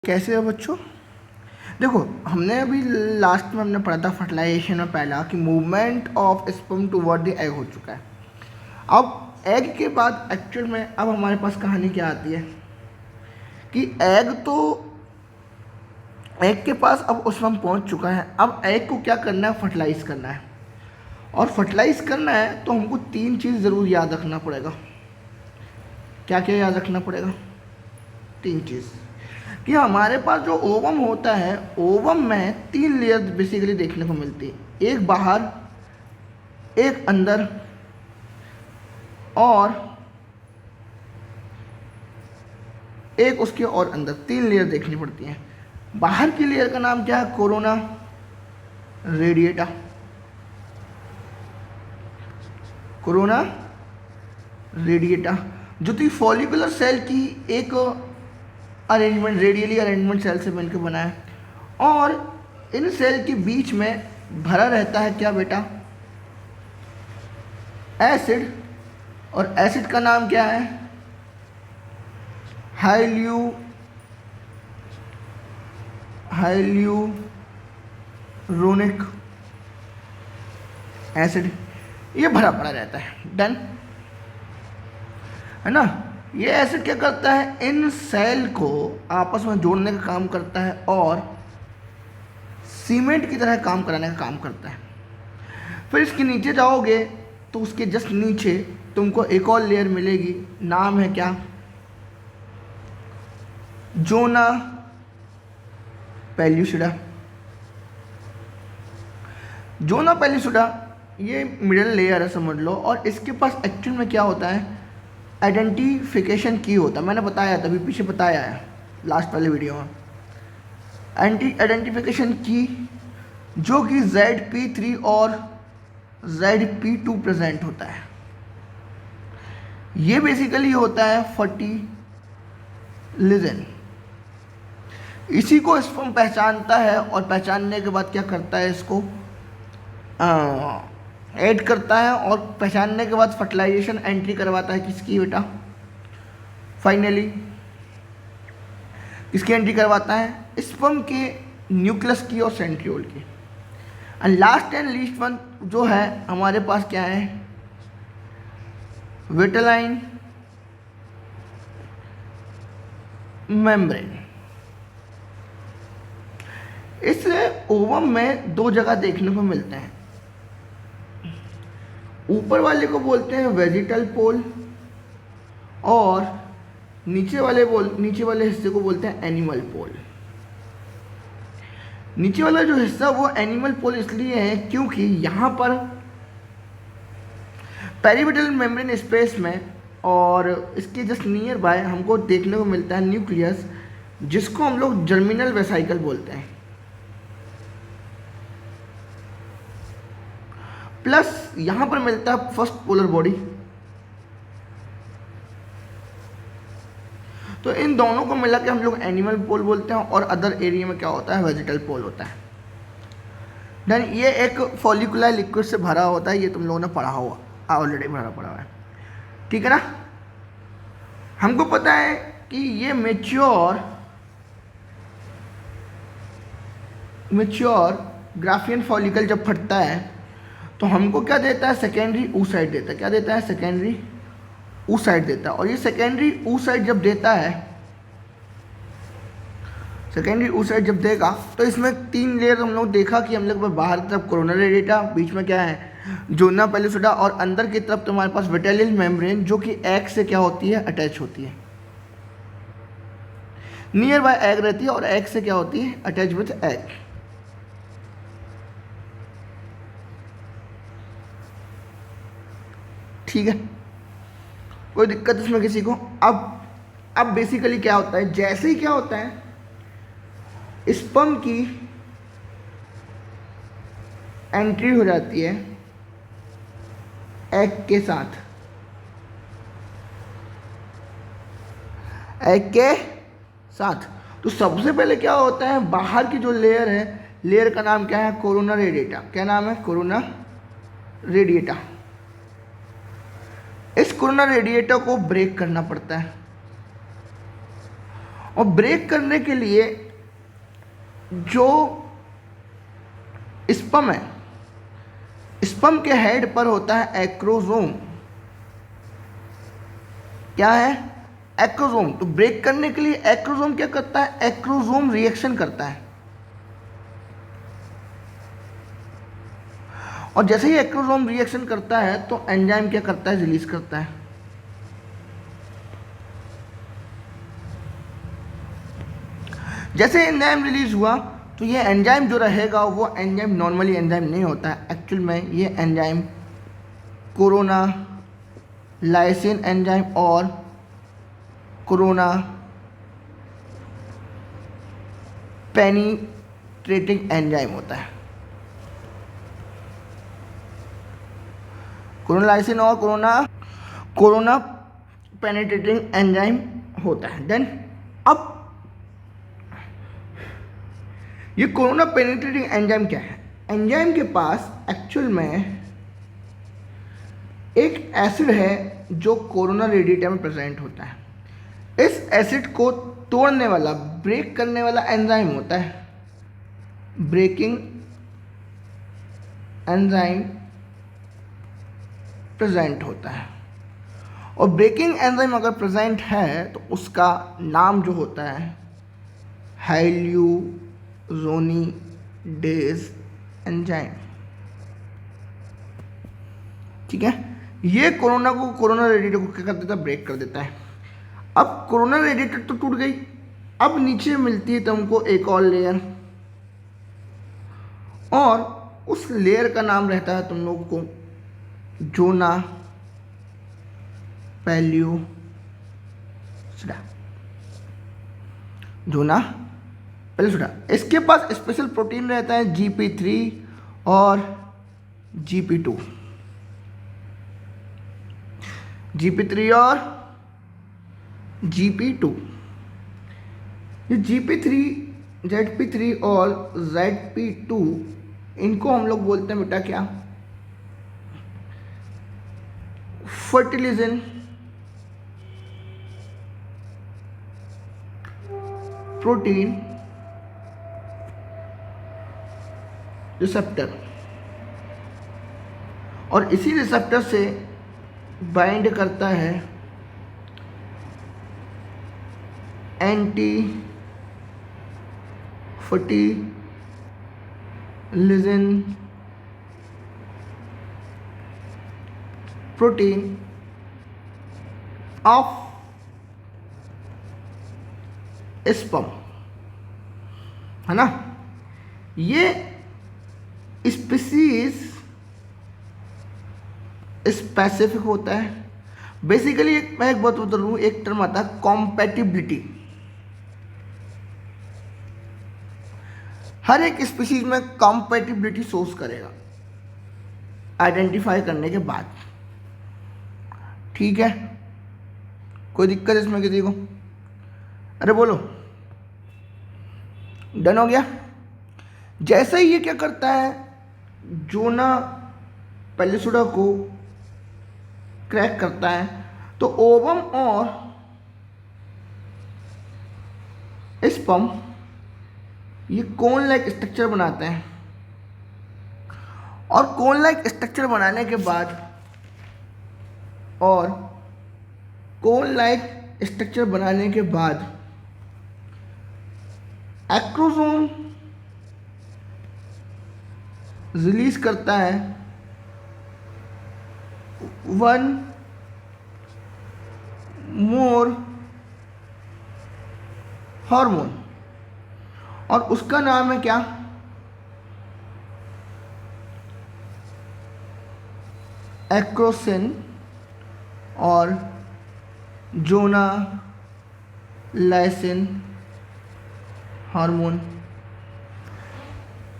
कैसे है बच्चों? देखो, हमने अभी लास्ट में हमने पढ़ा था फर्टिलाइजेशन में पहला कि movement of sperm toward the egg हो चुका है। अब एग के बाद एक्चुअल में अब हमारे पास कहानी क्या आती है कि एग के पास अब स्पर्म पहुंच चुका है। अब एग को क्या करना है? फर्टिलाइज करना है। और फर्टिलाइज करना है तो हमको तीन चीज़ ज़रूर याद रखना पड़ेगा। क्या क्या याद रखना पड़ेगा? तीन चीज़ कि हमारे पास जो ओवम होता है, ओवम में तीन लेयर बेसिकली देखने को मिलती है, एक बाहर, एक अंदर और एक उसके और अंदर। तीन लेयर देखनी पड़ती हैं। बाहर की लेयर का नाम क्या है? Corona radiata. कोरोना रेडिएटा जो कि फॉलिकुलर सेल की एक अरेंजमेंट, रेडियली अरेंजमेंट सेल से मिलकर बना है। और इन सेल के बीच में भरा रहता है क्या बेटा? एसिड। और एसिड का नाम क्या है? Hyaluronic acid. ये भरा पड़ा रहता है। डन है ना? ये एसिड क्या करता है? इन सेल को आपस में जोड़ने का काम करता है और सीमेंट की तरह काम कराने का काम करता है। फिर इसके नीचे जाओगे तो उसके जस्ट नीचे तुमको एक और लेयर मिलेगी। नाम है क्या? जोना पेल्यूसिडा। जोना पेल्यूसिडा ये मिडिल लेयर है, समझ लो। और इसके पास एक्चुअल में क्या होता है? आइडेंटिफिकेशन की होता है। मैंने बताया था, अभी पीछे बताया है लास्ट वाले वीडियो में। आइडेंटिफिकेशन की जो कि ZP3 और ZP2 प्रेजेंट होता है। ये बेसिकली होता है फर्टिलिजन। इसी को स्पर्म पहचानता है और पहचानने के बाद क्या करता है? इसको ऐड करता है और पहचानने के बाद फर्टिलाइजेशन एंट्री करवाता है। किसकी बेटा? फाइनली किसकी एंट्री करवाता है? स्पर्म के न्यूक्लियस की और सेंट्रियोल की। And last and least one जो है हमारे पास क्या है? Vitelline membrane. इस ओवम में दो जगह देखने को मिलते हैं। ऊपर वाले को बोलते हैं वेजिटल पोल और नीचे वाले हिस्से को बोलते हैं एनिमल पोल। नीचे वाला जो हिस्सा वो एनिमल पोल इसलिए है क्योंकि यहाँ पर पेरिविटल मेम्ब्रेन स्पेस में और इसके जस्ट नियर बाय हमको देखने को मिलता है न्यूक्लियस, जिसको हम लोग जर्मिनल वेसाइकल बोलते हैं। प्लस यहाँ पर मिलता है फर्स्ट पोलर बॉडी। तो इन दोनों को मिला के हम लोग एनिमल पोल बोलते हैं और अदर एरिया में क्या होता है? वेजिटल पोल होता है। देन ये एक फॉलिकुलर लिक्विड से भरा होता है। ये तुम लोगों ने पढ़ा हुआ, ऑलरेडी भरा पड़ा हुआ है, ठीक है ना? हमको पता है कि ये मेच्योर ग्राफियन फॉलिकल जब फटता है तो हमको क्या देता है? सेकेंडरी oocyte देता है। क्या देता है? सेकेंडरी oocyte देता है। और ये सेकेंडरी oocyte जब देता है, सेकेंडरी oocyte जब देगा तो इसमें तीन लेयर हम लोग देखा कि हम लोग बाहर की तरफ कोरोना रेडिएटा, बीच में क्या है? जोना पेल्यूसिडा, और अंदर की तरफ तुम्हारे पास विटेलियल मेम्ब्रेन जो कि एग से क्या होती है? अटैच होती है। नियर बाय एग रहती है और एग से क्या होती है? Attach with egg. ठीक है, कोई दिक्कत इसमें किसी को? अब बेसिकली क्या होता है? जैसे ही क्या होता है, स्पर्म की एंट्री हो जाती है एग के साथ। तो सबसे पहले क्या होता है? बाहर की जो लेयर है, लेयर का नाम क्या है? Corona radiata. क्या नाम है? Corona radiata. इस कोरोना रेडिएटर को ब्रेक करना पड़ता है और ब्रेक करने के लिए जो स्पर्म है, स्पर्म के हेड पर होता है एक्रोसोम। क्या है? एक्रोसोम। तो ब्रेक करने के लिए एक्रोसोम क्या करता है? एक्रोसोम रिएक्शन करता है, और जैसे ही एक्रोसोम रिएक्शन करता है तो एंजाइम क्या करता है? रिलीज करता है। जैसे एंजाइम रिलीज हुआ तो ये एंजाइम जो रहेगा वो एंजाइम नॉर्मली एंजाइम नहीं होता है। एक्चुअल में ये एंजाइम कोरोना लाइसिन एंजाइम और कोरोना पेनिट्रेटिंग एंजाइम होता है। कोरोना लाइसिन और कोरोना पेनिट्रेटिंग एंजाइम होता है। देन अब ये कोरोना पेनिट्रेटिंग एंजाइम क्या है? एंजाइम के पास एक्चुअल में एक एसिड है जो कोरोना रेडिएटर में प्रेजेंट होता है। इस एसिड को तोड़ने वाला, ब्रेक करने वाला एंजाइम होता है ब्रेकिंग एंजाइम प्रेजेंट होता है। और ब्रेकिंग एंजाइम अगर प्रेजेंट है तो उसका नाम जो होता है हाइड्रोजोनीडेज एंजाइम। ठीक है, ये कोरोना रेडिएटर को क्या कर देता है? ब्रेक कर देता है। अब कोरोना रेडिएटर तो टूट गई, अब नीचे मिलती है तुमको एक और लेयर, और उस लेयर का नाम रहता है तुम लोग को जोना पेल्यूसिडा। जोना पेल्यूसिडा, इसके पास स्पेशल प्रोटीन रहता है GP3 और GP2। GP3 और GP2। ये GP3, ZP3 और ZP2 इनको हम लोग बोलते हैं बेटा क्या? फर्टिलाइजिंग प्रोटीन रिसेप्टर, और इसी रिसेप्टर से बाइंड करता है anti fertilising protein of sperm, है ना। ये स्पीसीज स्पेसिफिक होता है। बेसिकली मैं एक बात बता दूं, एक टर्म आता है कॉम्पैटिबिलिटी। हर एक स्पीसीज में कॉम्पैटिबिलिटी सोर्स करेगा आइडेंटिफाई करने के बाद। ठीक है, कोई दिक्कत इसमें किसी को? अरे बोलो, डन हो गया? जैसे ही ये क्या करता है, जोना पेल्यूसिडा को क्रैक करता है, तो ओवम और स्पर्म ये कोन लाइक स्ट्रक्चर बनाते हैं, और कोन लाइक स्ट्रक्चर बनाने के बाद एक्रोसोम रिलीज करता है वन मोर हार्मोन, और उसका नाम है क्या? एक्रोसिन और जोना लाइसिन हार्मोन।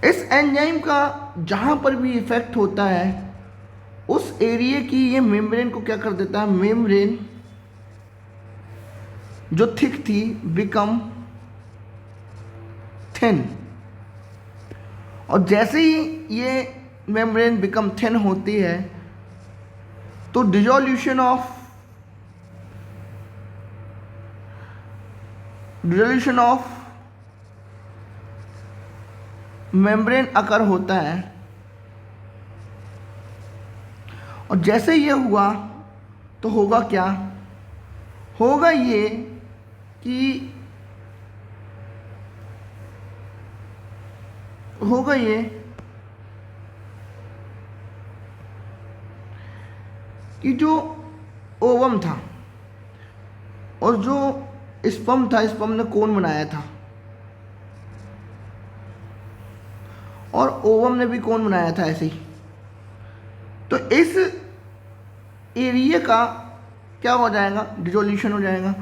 इस एंजाइम का जहाँ पर भी इफेक्ट होता है उस एरिया की ये मेम्ब्रेन को क्या कर देता है? मेम्ब्रेन जो थिक थी बिकम थिन, और जैसे ही ये मेम्ब्रेन बिकम थिन होती है तो dissolution of dissolution of membrane occur होता है, और जैसे ये हुआ तो होगा क्या, होगा ये कि होगा ये कि जो ओवम था और जो स्पर्म था, स्पर्म ने कौन बनाया था और ओवम ने भी कौन बनाया था ऐसे ही। तो इस एरिया का क्या हो जाएगा, डिसोल्यूशन हो जाएगा,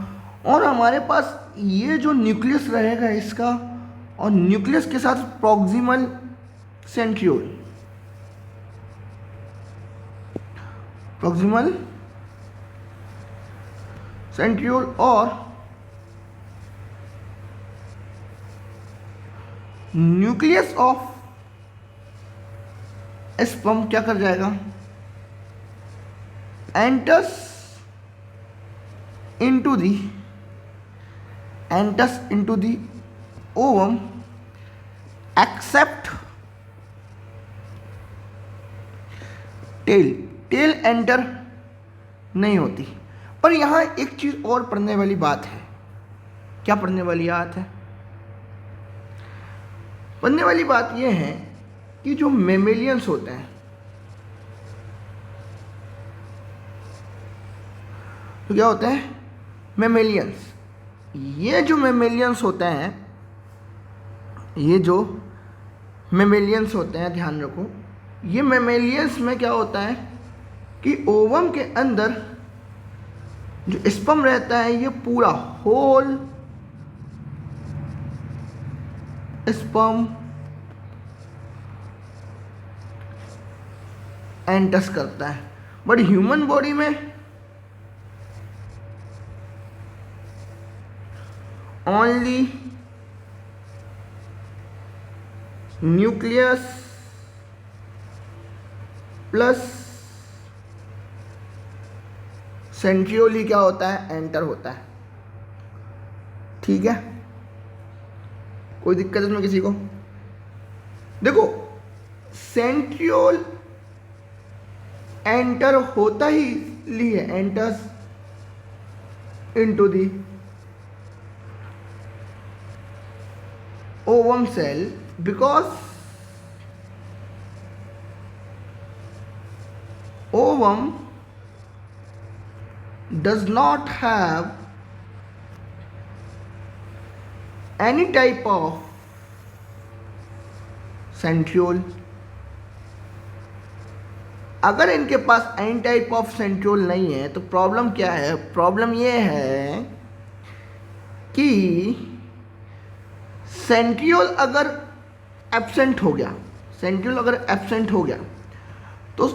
और हमारे पास ये जो न्यूक्लियस रहेगा इसका, और न्यूक्लियस के साथ प्रॉक्सिमल सेंट्रियोल, प्रॉक्सिमल सेंट्रियोल और न्यूक्लियस ऑफ स्पर्म क्या कर जाएगा, enters into the ovum except tail enter नहीं होती। पर यहाँ एक चीज और पढ़ने वाली बात है। क्या पढ़ने वाली बात है? पढ़ने वाली बात यह है कि जो मेमेलियंस होते हैं, तो क्या होते हैं मेमेलियंस, ये जो मेमेलियंस होते हैं, ये जो मेमेलियंस होते हैं, ध्यान रखो, ये मेमेलियंस में क्या होता है कि ओवम के अंदर जो स्पर्म रहता है ये पूरा होल स्पर्म एंटर्स करता है। बट ह्यूमन बॉडी में only न्यूक्लियस प्लस सेंट्रियोल ही क्या होता है, एंटर होता है। ठीक है, कोई दिक्कत इसमें किसी को? देखो, सेंट्रियोल एंटर होता ही लिए, enters into the ovum cell because ovum does not have any type of centriole। अगर इनके पास एनी टाइप ऑफ सेंट्रियोल नहीं है तो प्रॉब्लम क्या है? प्रॉब्लम ये है कि सेंट्रियोल अगर एब्सेंट हो गया, सेंट्रियोल अगर एब्सेंट हो गया तो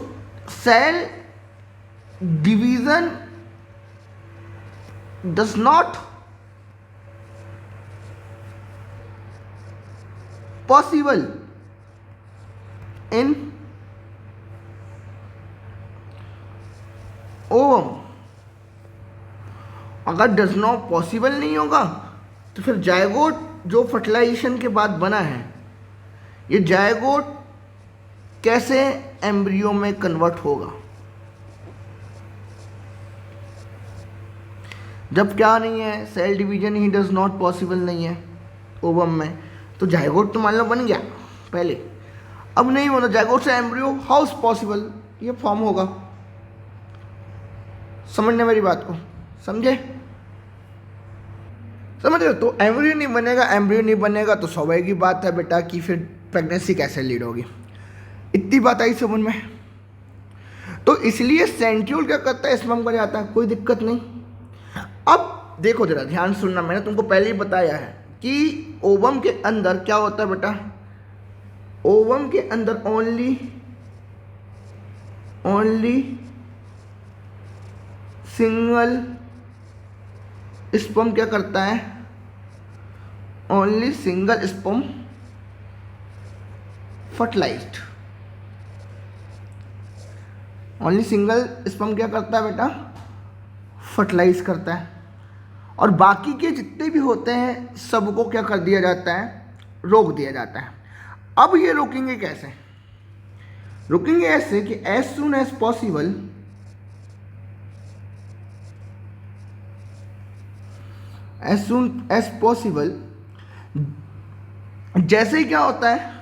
cell division does not possible in ovum. अगर डज नॉट पॉसिबल नहीं होगा तो फिर जायगोट जो फर्टिलाइजेशन के बाद बना है, ये जायगोट कैसे एम्ब्रियो में कन्वर्ट होगा? जब क्या नहीं है, सेल डिवीजन ही डज नॉट पॉसिबल नहीं है ओवम में, तो जायगोट तो मान लो बन गया पहले, अब नहीं होना जायगोट से एम्ब्रियो, हाउ इज पॉसिबल ये फॉर्म होगा? समझने मेरी बात को, समझे? समझ रहे हो? तो एम्ब्रियो नहीं बनेगा, एम्ब्रियो नहीं बनेगा तो स्वाभाविक की बात है बेटा कि फिर प्रेगनेंसी कैसे लीड होगी। इतनी बात आई समझ में? तो इसलिए सेंट्रियोल क्या करता है, स्पर्म को जाता है, कोई दिक्कत नहीं। अब देखो जरा ध्यान सुनना, मैंने तुमको पहले ही बताया है कि ओवम के अंदर क्या होता है बेटा, ओवम के अंदर ओनली सिंगल स्पर्म क्या करता है, only single sperm fertilised, only single sperm क्या करता है बेटा, फर्टिलाइज करता है। और बाकी के जितने भी होते हैं सबको क्या कर दिया जाता है, रोक दिया जाता है। अब ये रोकेंगे कैसे? रोकेंगे ऐसे कि as soon as possible, as soon as possible, जैसे ही क्या होता है,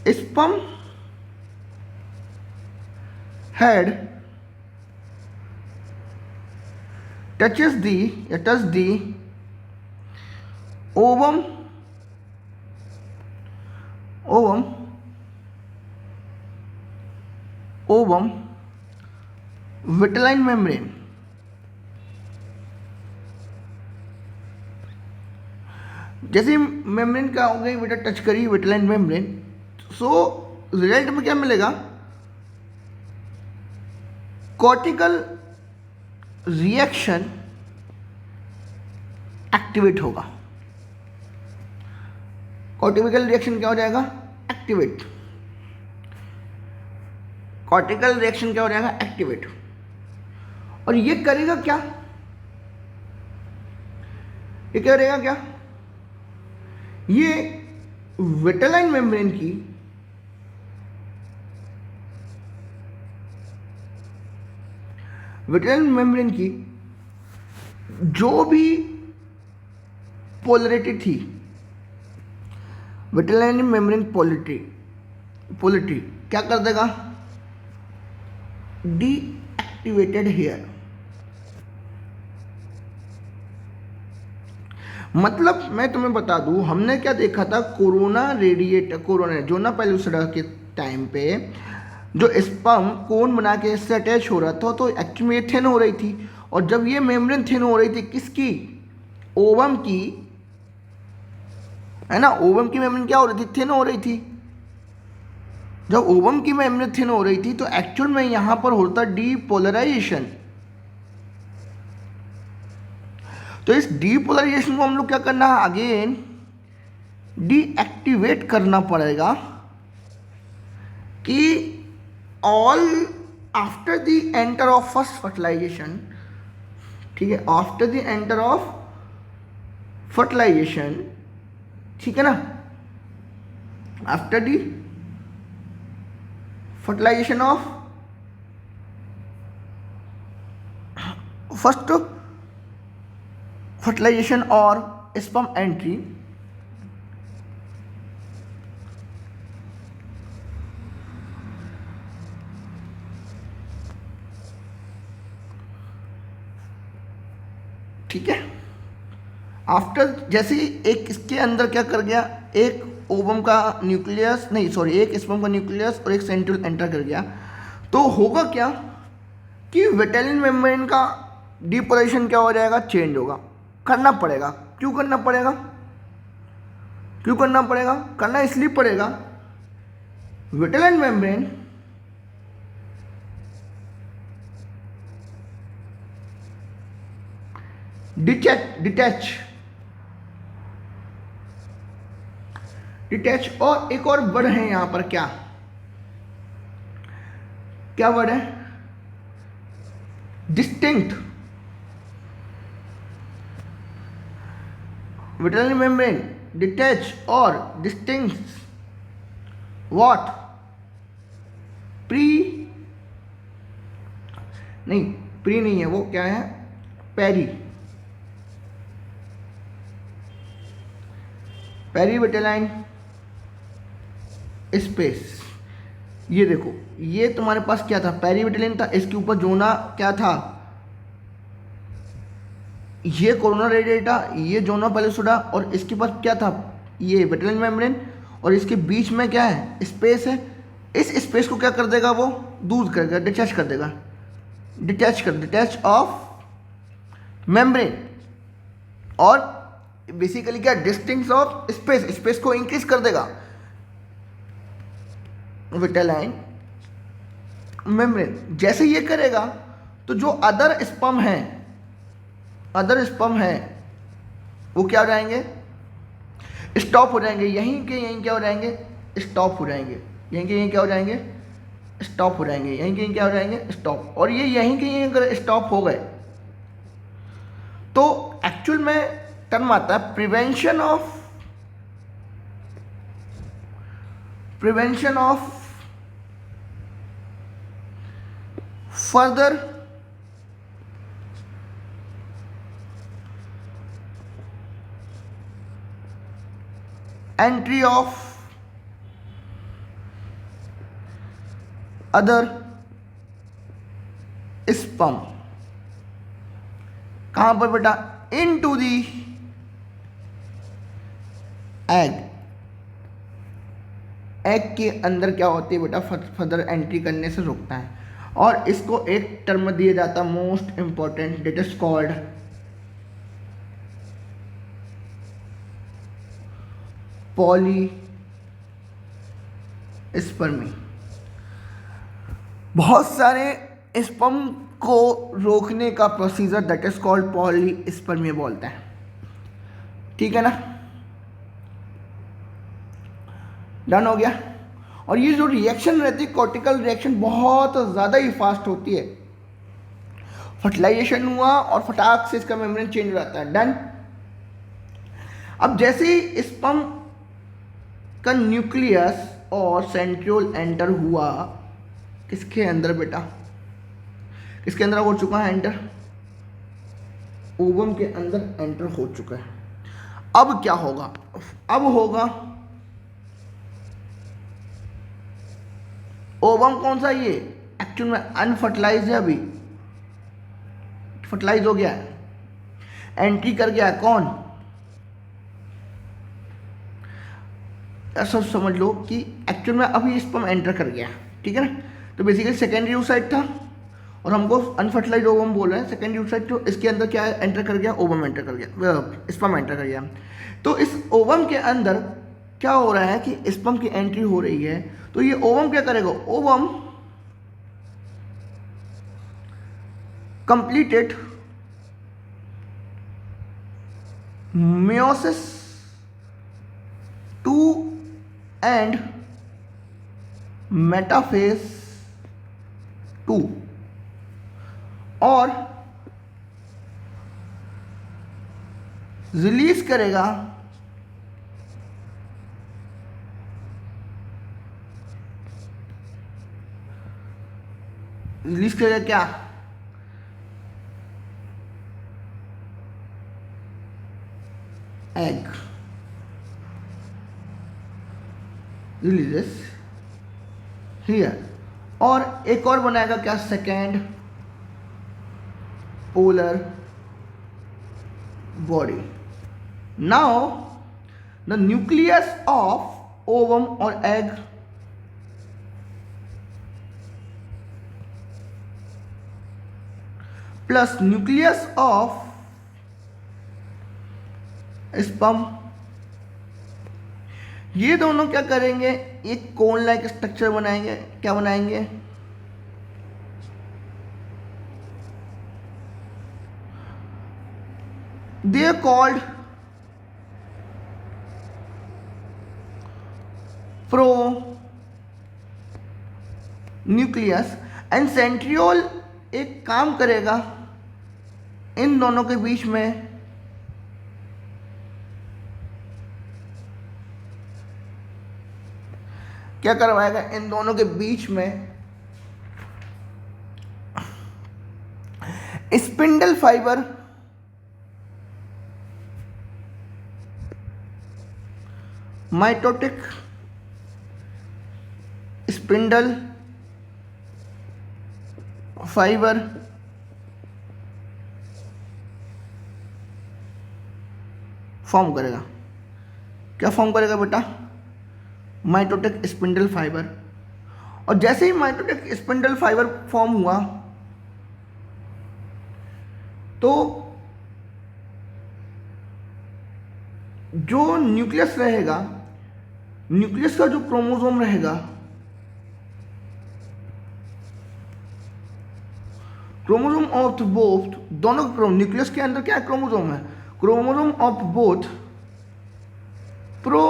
sperm head touch the ovum vitelline membrane, जैसे मेम्ब्रेन क्या हो गई बेटा, टच करी विटेलाइन मेम्ब्रेन, सो रिजल्ट में क्या मिलेगा, कॉर्टिकल रिएक्शन एक्टिवेट होगा। कॉर्टिकल रिएक्शन क्या हो जाएगा, एक्टिवेट। कॉर्टिकल रिएक्शन क्या हो जाएगा, एक्टिवेट। और ये करेगा क्या, ये करेगा क्या, ये विटेलाइन मेम्ब्रेन की जो भी पोलरिटी थी, विटेलाइन मेम्ब्रेन पोलरिटी क्या कर देगा, डीएक्टिवेटेड हेयर। मतलब मैं तुम्हें बता दूं, हमने क्या देखा था, कोरोना जोना पेलुसिडा के टाइम पे जो स्पर्म कोन बना के इससे अटैच हो रहा था, तो एक्चुअली ये थिन हो रही थी। और जब ये मेम्ब्रेन थिन हो रही थी, किसकी, ओवम की, है ना, ओवम की मेम्ब्रेन क्या हो रही थी, थिन हो रही थी। जब ओवम की मेम्ब्रेन थिन हो रही थी तो एक्चुअल में यहां पर होता डीपोलराइजेशन। तो इस डीपोलराइजेशन को हम लोग क्या करना है, अगेन डीएक्टिवेट करना पड़ेगा कि all after the enter of first fertilisation, ठीक है, after the enter of fertilisation, ठीक है ना, after the fertilisation of first fertilisation और स्पर्म एंट्री, ठीक है। आफ्टर जैसे ही एक इसके अंदर क्या कर गया, एक ओवम का न्यूक्लियस, नहीं सॉरी, एक स्पर्म का न्यूक्लियस और एक सेंट्रियोल एंटर कर गया, तो होगा क्या कि विटेलाइन मेम्ब्रेन का डीपोलराइजेशन क्या हो जाएगा, चेंज होगा। करना पड़ेगा, क्यों करना पड़ेगा, करना इसलिए पड़ेगा, विटेलाइन मेम्ब्रेन डिटैच और एक और वर्ड है यहां पर, क्या वर्ड है, डिस्टिंक्ट। विटेलाइन मेम्ब्रेन डिटैच और डिस्टिंक्ट व्हाट, प्री नहीं है, वो क्या है, पेरी विटेलाइन स्पेस। ये देखो, ये तुम्हारे पास क्या था, पेरी विटेलाइन था, इसके ऊपर जोना क्या था, ये कोरोना रेडिएटा, ये जोना पेलुसिडा, और इसके पास क्या था, ये विटेलाइन मेम्ब्रेन, और इसके बीच में क्या है, स्पेस है। इस स्पेस को क्या कर देगा, वो दूर कर देगा, डिटैच कर देगा, डिटैच ऑफ मेम्ब्रेन, और बेसिकली क्या, डिस्टिंक्ट ऑफ स्पेस को इंक्रीज कर देगा विटेलाइन मेम्ब्रेन। जैसे ये करेगा तो जो अदर स्पर्म है वो क्या हो जाएंगे, स्टॉप हो जाएंगे, यहीं के यहीं क्या हो जाएंगे, स्टॉप हो जाएंगे, यहीं के यहीं क्या हो जाएंगे, स्टॉप हो जाएंगे, यहीं के यहीं क्या हो जाएंगे, स्टॉप। और ये यहीं के यहीं अगर स्टॉप हो गए तो एक्चुअल में टर्म आता है prevention of further entry of other sperm. कहां पर बेटा? इनटू दी एग के अंदर क्या होती है बेटा? फर्दर एंट्री करने से रोकता है। और इसको एक टर्म दिया जाता है most important, that is called polyspermy. बहुत सारे स्पर्म को रोकने का procedure that is called polyspermy बोलते हैं। ठीक है ना? डन हो गया। और ये जो रिएक्शन रहती है कॉर्टिकल रिएक्शन बहुत ज़्यादा ही फास्ट होती है। फर्टिलाइजेशन हुआ और फटाक से इसका मेम्ब्रेन चेंज हो जाता है। डन। अब जैसे ही स्पर्म का न्यूक्लियस और सेंट्रियोल एंटर हुआ किसके अंदर बेटा? किसके अंदर हो चुका है एंटर? ओवम के अंदर एंटर हो चुका है। अब क्या होगा? अब होगा ओवम कौन सा? ये एक्चुअल में अनफर्टिलाइज है, अभी फर्टिलाइज हो गया है, एंट्री कर गया है। कौन? ऐसा समझ लो कि एक्चुअल में अभी स्पर्म एंटर कर गया। ठीक है ना? तो बेसिकली सेकेंडरी oocyte था और हमको अनफर्टिलाइज ओवम बोल रहे हैं। सेकेंडरी oocyte तो इसके अंदर क्या एंटर कर गया? ओवम एंटर कर गया, स्पर्म एंटर कर गया। तो इस ओवम के अंदर क्या हो रहा है कि स्पर्म की एंट्री हो रही है। तो ये ओवम क्या करेगा? Ovum completed meiosis 2 and metaphase 2 और रिलीज करेगा क्या? Egg releases here. और एक और बनाएगा क्या? Second polar body. Now the nucleus of ovum और egg plus nucleus of sperm, ये दोनों क्या करेंगे? एक कोन लाइक स्ट्रक्चर बनाएंगे। क्या बनाएंगे? They are called pronucleus and centriole एक काम करेगा इन दोनों के बीच में क्या करवाएगा? इन दोनों के बीच में spindle fibre mitotic spindle fibre form करेगा। क्या फॉर्म करेगा बेटा? Mitotic spindle fibre. और जैसे ही माइटोटिक स्पिंडल फाइबर फॉर्म हुआ तो जो न्यूक्लियस रहेगा, न्यूक्लियस का जो क्रोमोसोम रहेगा, क्रोमोसोम ऑफ बोथ, दोनों न्यूक्लियस के अंदर क्या क्रोमोसोम है? Chromosome of both pro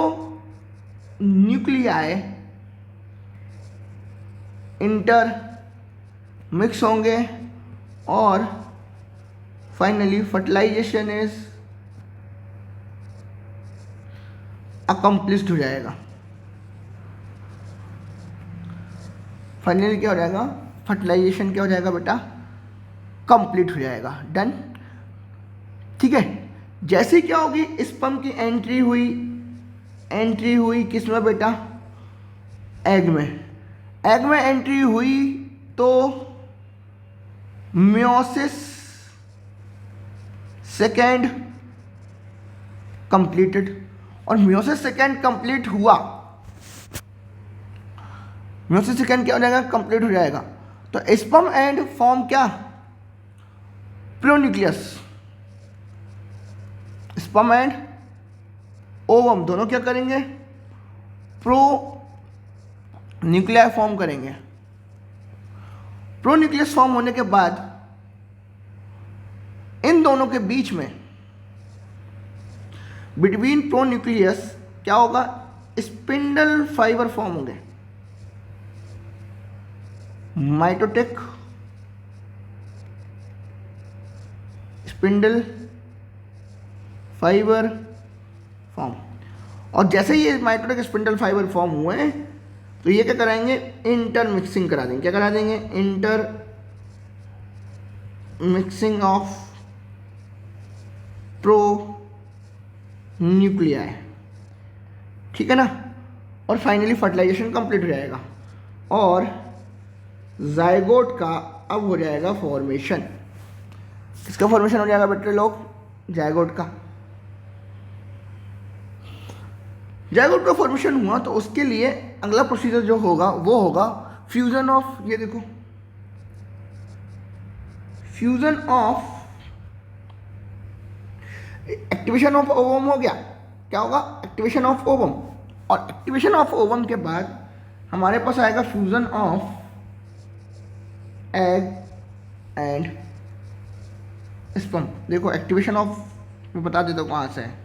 nuclei inter mix होंगे और फाइनली फर्टिलाइजेशन इज अकम्प्लिश्ड हो जाएगा। फाइनली क्या हो जाएगा, फर्टिलाइजेशन क्या हो जाएगा बेटा, कंप्लीट हो जाएगा। डन, ठीक है। जैसे क्या होगी, स्पर्म की एंट्री हुई किस में बेटा, एग में। एग में एंट्री हुई तो मियोसिस सेकेंड कंप्लीटेड, और मियोसिस सेकेंड कंप्लीट हुआ, मियोसिस सेकेंड क्या हो जाएगा, कंप्लीट हो जाएगा। तो स्पर्म एंड फॉर्म क्या, प्रोन्यूक्लियस। स्पर्म एंड ओवम दोनों क्या करेंगे, प्रो न्यूक्लियर फॉर्म करेंगे। प्रो न्यूक्लियस फॉर्म होने के बाद इन दोनों के बीच में, बिटवीन प्रो न्यूक्लियस क्या होगा, स्पिंडल फाइबर फॉर्म होंगे। Mitotic spindle fibre form. और जैसे ही ये माइटोटिक स्पिंडल फाइबर फॉर्म हुए तो ये क्या कराएंगे, इंटर मिक्सिंग करा देंगे। क्या करा देंगे, inter mixing of pro nuclei, ठीक है ना। और फाइनली फर्टिलाइजेशन कंप्लीट हो जाएगा और जाइगोट का अब हो जाएगा फॉर्मेशन। किसका फॉर्मेशन हो जाएगा बेटे लोग, जाइगोट का। जाइगोट का फॉर्मेशन हुआ तो उसके लिए अगला प्रोसीजर जो होगा वो होगा फ्यूजन ऑफ, ये देखो fusion of, activation of ovum हो गया। क्या होगा, एक्टिवेशन ऑफ ओवम। और एक्टिवेशन ऑफ ओवम के बाद हमारे पास आएगा fusion of egg and sperm. देखो एक्टिवेशन ऑफ मैं बता देता हूँ कहाँ से है।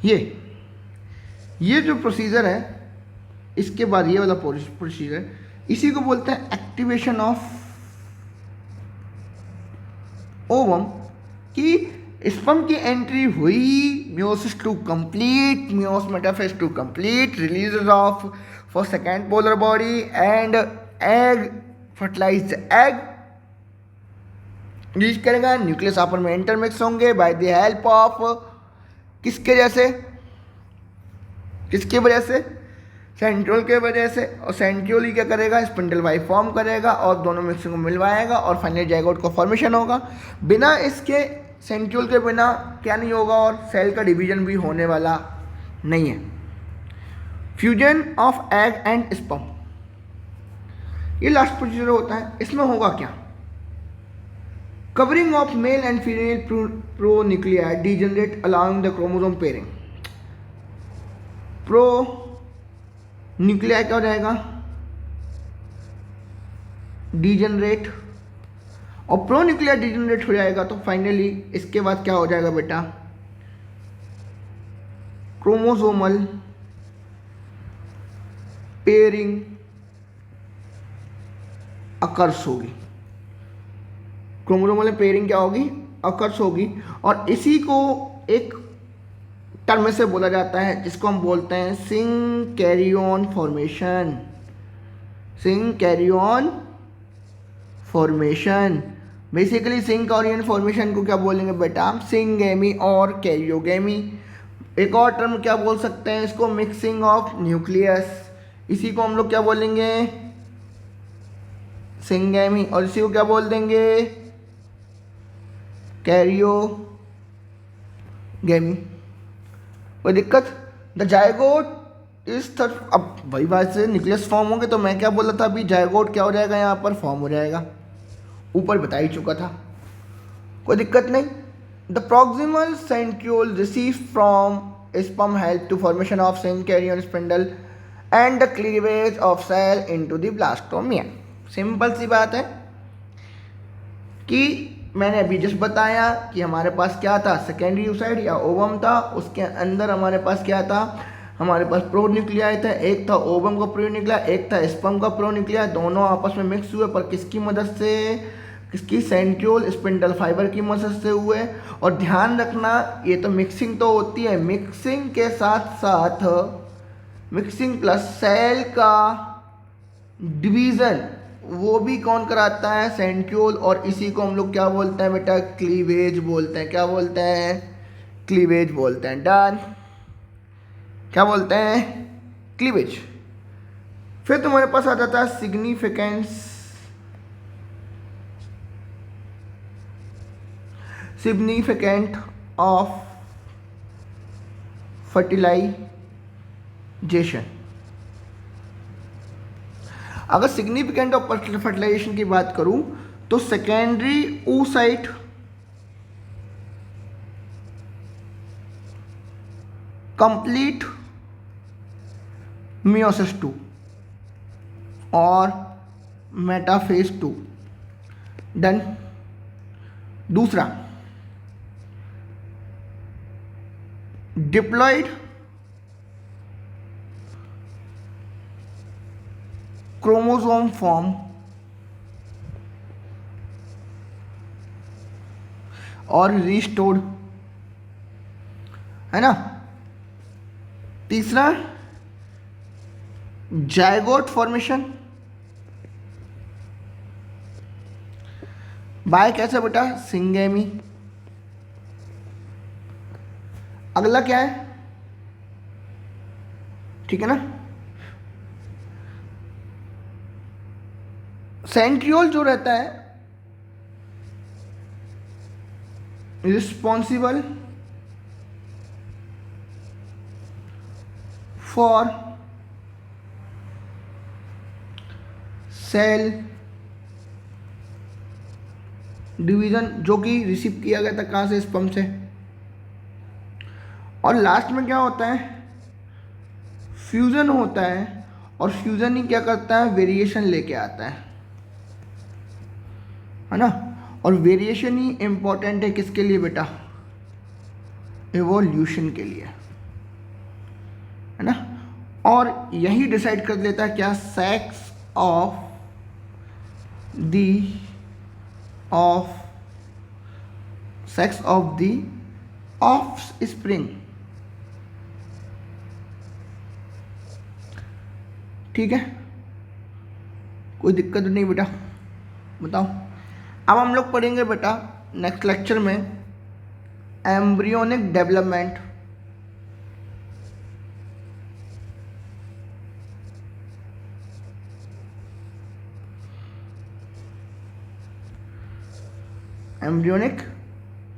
ये जो प्रोसीजर है, इसके बाद ये वाला प्रोसीजर, इसी को बोलते हैं एक्टिवेशन ऑफ ओवम। कि स्पर्म की एंट्री हुई, meiosis two complete, meiosis metaphase two complete, release of for second polar body and egg fertilised egg reach करेगा। न्यूक्लियस आपस में इंटरमिक्स होंगे बाय द हेल्प ऑफ किसके जैसे, किसकी वजह से, सेंट्रियोल के वजह से। और सेंट्रियोल ही क्या करेगा, स्पिंडल वाइव फॉर्म करेगा और दोनों मिक्सिंग को मिलवाएगा और फाइनली जाइगोट का फॉर्मेशन होगा। बिना इसके सेंट्रियोल के बिना क्या नहीं होगा, और सेल का डिवीजन भी होने वाला नहीं है। Fusion of egg and sperm, ये लास्ट प्रोसीजर होता है। इसमें होगा क्या, covering of male and female pro nuclei degenerate allowing the chromosome pairing. Pro nuclei क्या हो जाएगा, डीजनरेट, और प्रो न्यूक्लियाई डीजनरेट हो जाएगा तो फाइनली इसके बाद क्या हो जाएगा बेटा, क्रोमोसोमल पेयरिंग अकर्स होगी। क्रोमोसोमल पेयरिंग क्या होगी, अकर्स होगी। और इसी को एक टर्म से बोला जाता है जिसको हम बोलते हैं सिंकैरियन फॉर्मेशन। सिंकैरियन फॉर्मेशन, बेसिकली सिंकैरियन फॉर्मेशन को क्या बोलेंगे बेटा हम, सिंगेमी और कैरियोगेमी। एक और टर्म क्या बोल सकते हैं इसको, मिक्सिंग ऑफ न्यूक्लियस, इसी को हम लोग क्या बोलेंगे, सिंगेमी। और इसी को क्या बोल देंगे, कैरियोगेमी। कोई दिक्कत, द जाइगोट इस तरफ। अब वही बात से न्यूक्लियस फॉर्म होंगे तो मैं क्या बोला था अभी, जाइगोट क्या हो जाएगा, यहाँ पर फॉर्म हो जाएगा, ऊपर बता ही चुका था, कोई दिक्कत नहीं। The proximal centriole receive from sperm help to formation of syncaryon spindle and the cleavage of cell into the blastomere. Simple सी बात है कि मैंने अभी जस्ट बताया कि हमारे पास क्या था, सेकेंडरी oocyte या ओवम था, उसके अंदर हमारे पास क्या था, हमारे पास प्रो न्यूक्लियाई था, एक था ओवम का प्रो न्यूक्लियाई, एक था स्पर्म का प्रो न्यूक्लियाई, दोनों आपस में मिक्स हुए पर किसकी मदद से, किसकी, सेंट्रियोल स्पिंडल फाइबर की मदद से हुए। और ध्यान रखना ये तो मिक्सिंग तो होती है, मिक्सिंग के साथ साथ मिक्सिंग प्लस सेल का डिवीज़न वो भी कौन कराता है, सेंट्रियोल। और इसी को हम लोग क्या बोलते हैं बेटा, क्लीवेज बोलते हैं। क्या बोलते हैं, क्लीवेज बोलते हैं। डन, क्या बोलते हैं, क्लीवेज। फिर तुम्हारे पास आ जाता है सिग्निफिकेंस, सिग्निफिकेंट ऑफ फर्टिलाइजेशन। अगर सिग्निफिकेंट ऑफ फर्टिलाइजेशन की बात करूं तो सेकेंडरी oocyte कंप्लीट मियोसिस 2 और मेटाफेज 2। डन। दूसरा, डिप्लॉयड क्रोमोसोम फॉर्म और रिस्टोर्ड, है ना। तीसरा, जायगोट फॉर्मेशन बाय कैसे बेटा, सिंगेमी। अगला क्या है, ठीक है ना, सेंट्रियोल जो रहता है रिस्पॉन्सिबल फॉर सेल डिवीजन, जो कि रिसीव किया गया था कहाँ से, स्पर्म से। और लास्ट में क्या होता है, फ्यूजन होता है। और फ्यूजन ही क्या करता है, वेरिएशन लेके आता है ना। और वेरिएशन ही इंपॉर्टेंट है किसके लिए बेटा, एवोल्यूशन के लिए, है ना। और यही डिसाइड कर लेता है क्या, sex of the sex of the offspring. ठीक है, कोई दिक्कत नहीं बेटा, बताओ। अब हम लोग पढ़ेंगे बेटा नेक्स्ट लेक्चर में एम्ब्रियोनिक डेवलपमेंट, एम्ब्रियोनिक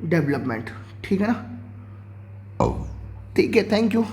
डेवलपमेंट। ठीक है ना, ठीक है, थैंक यू।